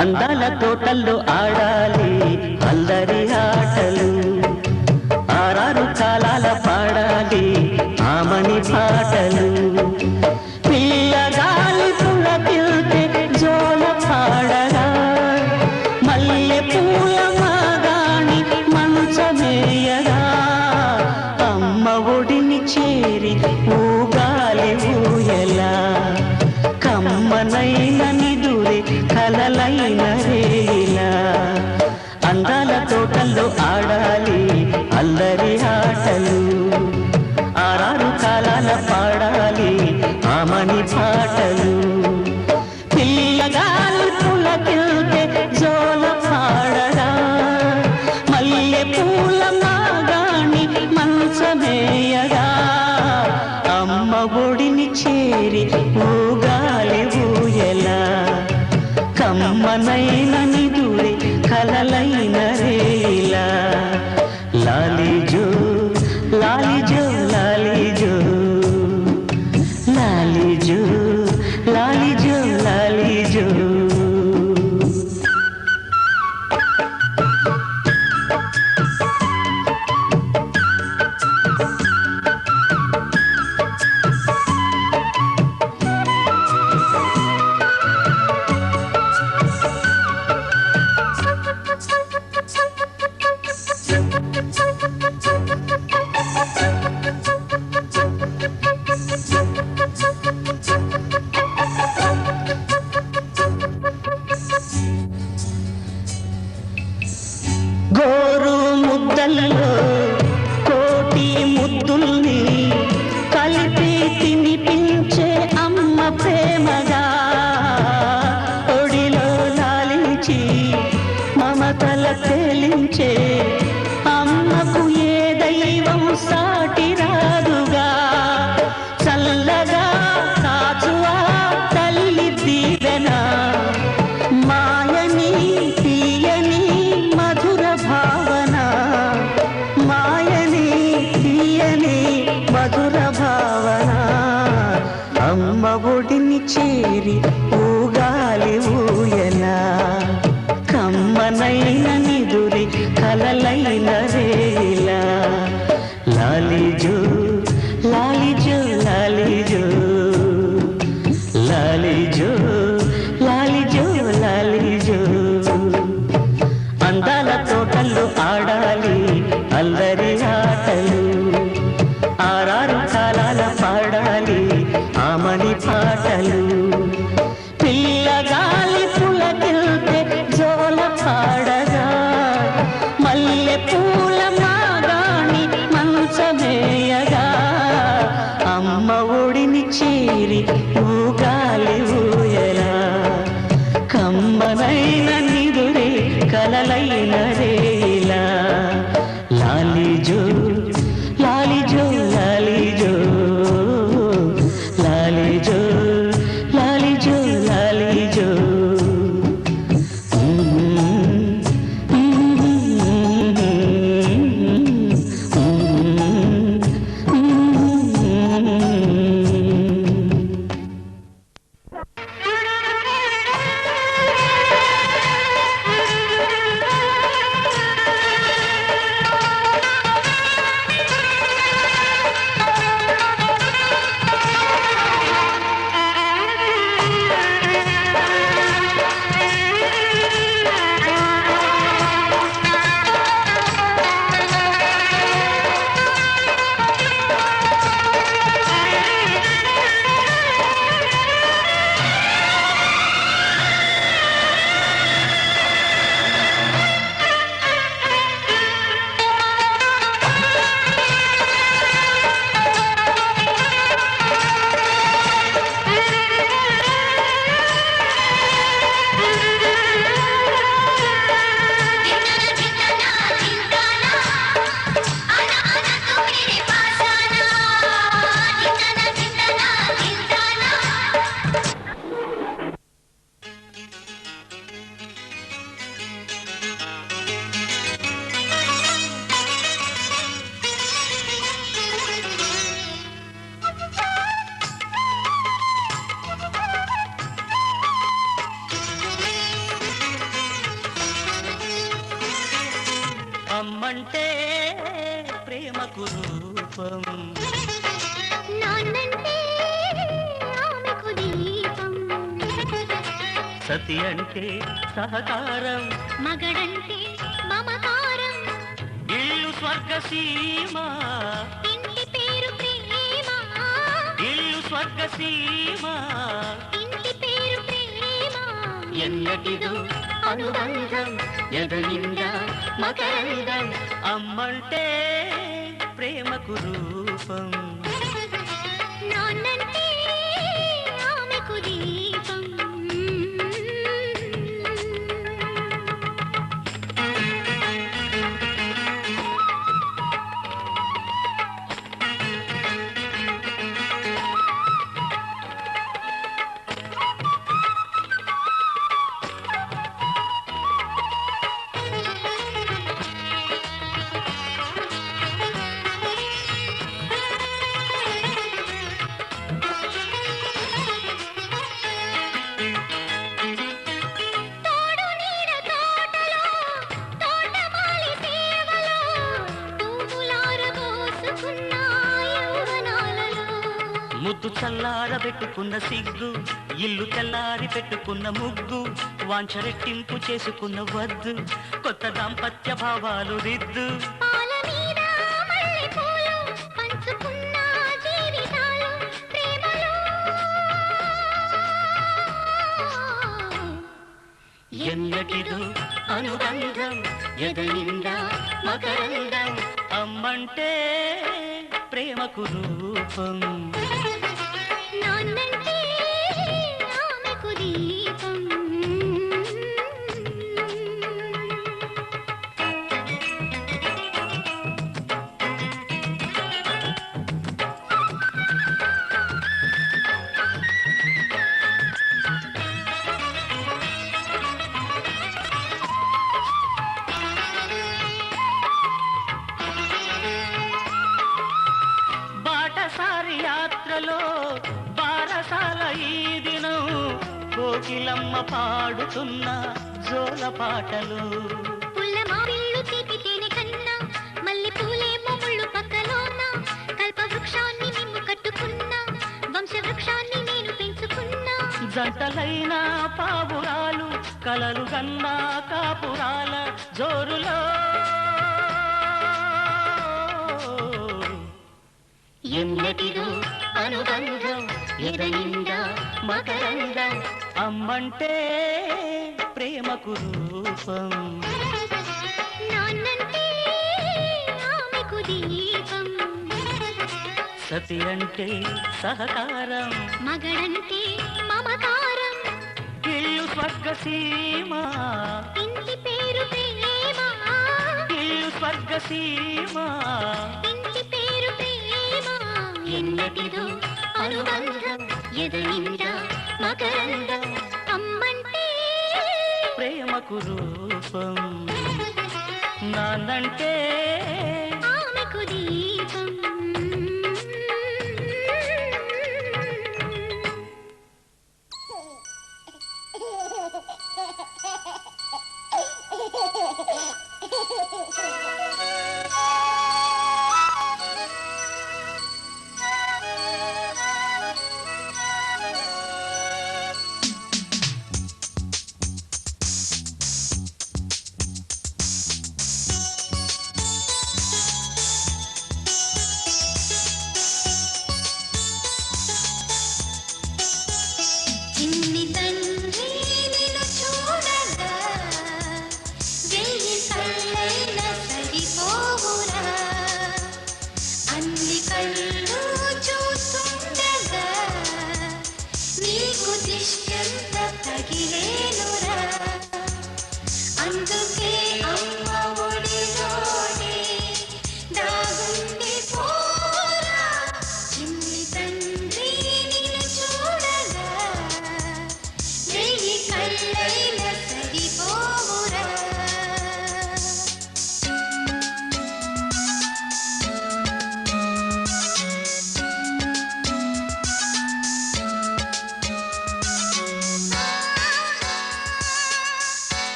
అందాల తోటల్లో ఆడాలి అల్లరి ఆటలు, ఆరారు కాలాల పాడాలి ఆమని పాటలు. పిల్లగాలి పులకిల్తే జోల పాడగా, మల్లె పూల మాగాణి మంచమేయగా, అమ్మ ఒడిని చేరి ఊగాలి ఊయలా, కమ్మనైన నిదురే కలలైన రేలా. అందాల తోటల్లో ఆడాలి అల్లరి ఆటలు, ఆరారు కాలాల పాడాలి ఆమని పాటలు. పిల్లగాలి పులకిల్తే జోల పాడగా, మల్లె పూల మాగాణి మంచమేయగా, అమ్మ ఒడిని చేరి ఊగాలి ఊయలా, కమ్మనైన నిదురే కలలైన రేలా. లాలిజో లాలిజో లాలిజో లాలిజో లాలిజో లాలిజో. గోరు ముద్దల్లో కోటి ముద్దుల్ని కలిపి తినిపించే అమ్మ ప్రేమగా, ఒడిలో లాలించి మమతల తేలించే అమ్మకు ఏ దైవం సాటి రాదుగా. చల్లగా కాచువా తల్లి దీవెన, మాయని తీయని మధుర భావన, మాయని తీయని మధుర భావన. అమ్మ ఒడిని చేరి ఊగాలి ఊయలా, కమ్మనైన నిదురి కలలైన రేలా. లాలిజో లాలిజో లాలిజో లాలిజో లాలిజో లాలిజో. అందాల తోటల్లో ఆడాలి అల్లరి ఆటలు, ఆరారు కాలాల పాడాలి ఆమని పాటలు. పిల్లగాలి పులకిల్తే జోల పాడగా, మల్లె పూల మాగాణి మంచమేయగా, అమ్మ ఒడిని చేరి ఊగాలి ఊయలా, కమ్మనైన నిదురే కలలైన రేలా. లాలిజో లాలిజో లాలిజో లాలిజో లాలిజో లాలిజో. ప్రేమకు రూపం. నాన్నంటే ఆమెకు దీపం, సతి అంటే సహకారం, మగడంటే మమకారం, ఇల్లు స్వర్గసీమ, ఇంటి పేరు ప్రేమ, ఇల్లు స్వర్గసీమ, ఇంటి పేరు ప్రేమ. ఎన్నటిదో అనుబంధం ఎదనిండా మకరందం. అమ్మంటే ప్రేమకు రూపం. నాన్నంటే ఆమెకు దీపం. ముద్దు చల్లారబెట్టుకున్న సిగ్గు, ఇల్లు తెల్లారి పెట్టుకున్న ముగ్గు, వాంఛ రెట్టింపు చేసుకున్న వద్దు, కొత్త దాంపత్య భావాలు దిద్దు. ఎన్నటిదో అనుబంధం ఎదనిండా మకరందం. అమ్మంటే ప్రేమకు రూపం. నాన్నంటే ఆమెకు దీపం. బాటసారి యాత్రలో బారసాల ఈ దినం, కోకిలమ్మ పాడుతున్న జోల పాటలు. పుల్ల మావిళ్ళు తీపితేనే కన్నా, మల్లె పూలేమో ముళ్ళు పక్కలోన, కల్ప వృక్షాన్ని మేము కట్టుకున్నా, వంశ వృక్షాన్ని నేను పెంచుకున్నా. జంటలైన పావురాలు కలలు గన్నా కాపురాల జోరులో. ఎన్నటిదో అనుబంధం ఎదనిండా మకరందం. అమ్మంటే ప్రేమకు రూపం. నాన్నంటే ఆమెకు దీపం, సతి అంటే సహకారం, మగడంటే మమకారం, ఇల్లు స్వర్గసీమ, ఇంటి పేరు ప్రేమ, ఇల్లు స్వర్గసీమ, ఇంటి పేరు ప్రేమ. ఎన్నటిదో అనుబంధం ఎదనిండా మకరందం. అమ్మంటే ప్రేమకు రూపం. నాన్నంటే ఆమెకు దీపం.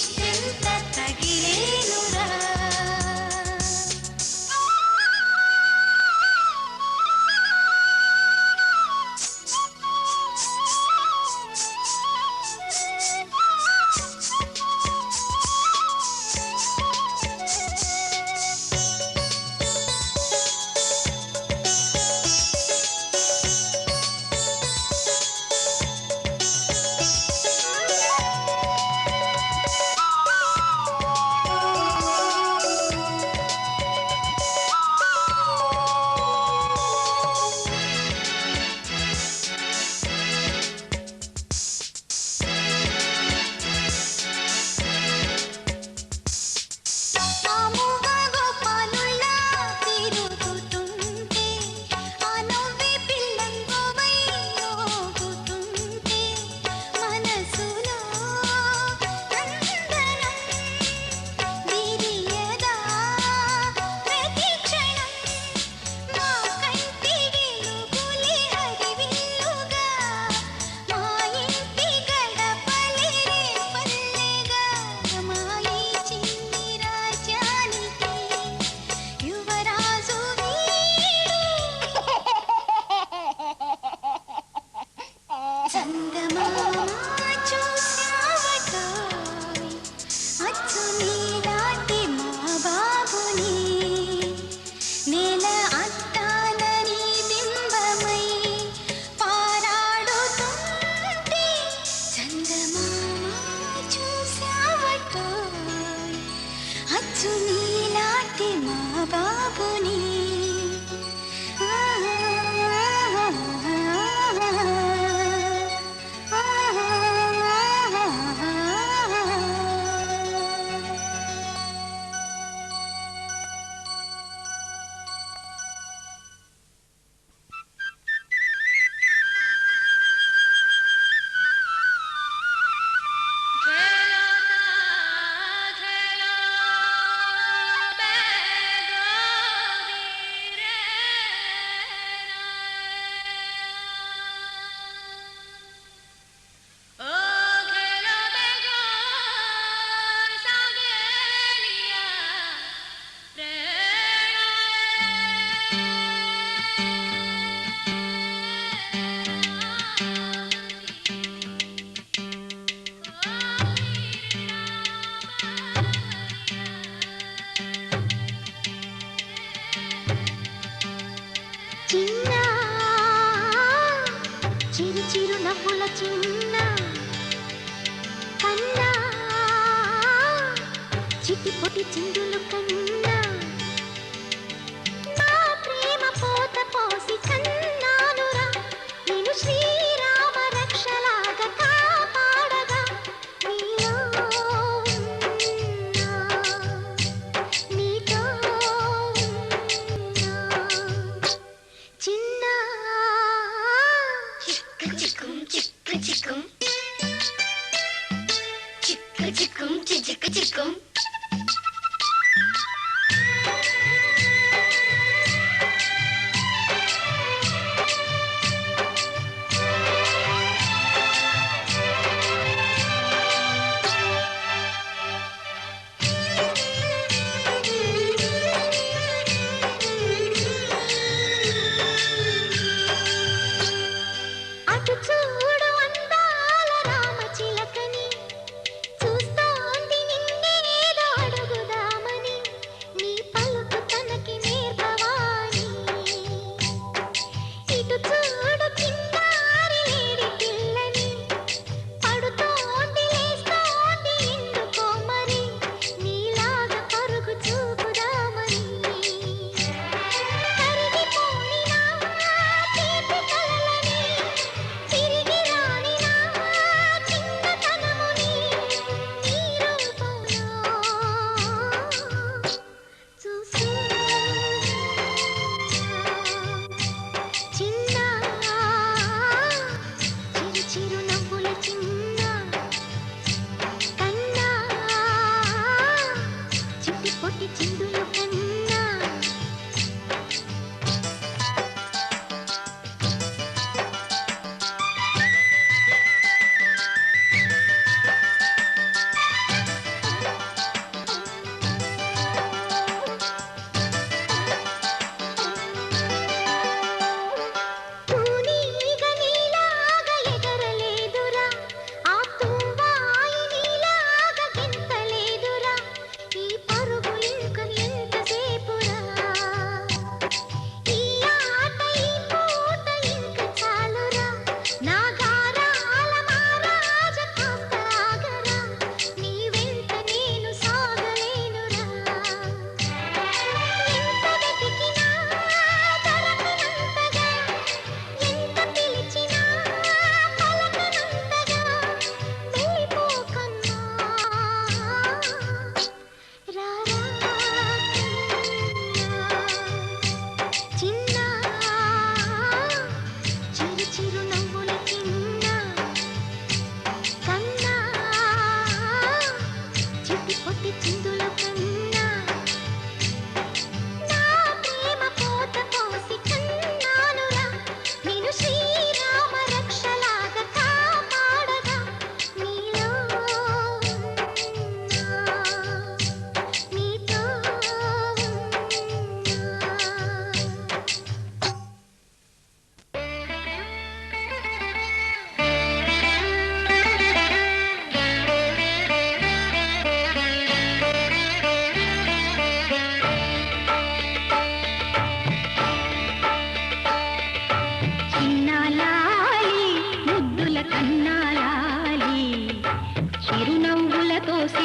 దిష్టంత తగిలేనురా. చిన్న కన్నా చిటిపొటి చిందులు కన్నా నా ప్రేమ పోత పోసి కన్నానురా నేను శ్రీరామ రక్షలాగా కాపాడగా నీలో నీతో చిన్న చిక్కు చిక్కు చిక్కు చిక్కు చిక్కు చిక్కు చిక్కు చూస్తోంది నిన్నేదో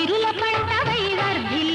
సిరుల పంటవై వర్ధిల్లు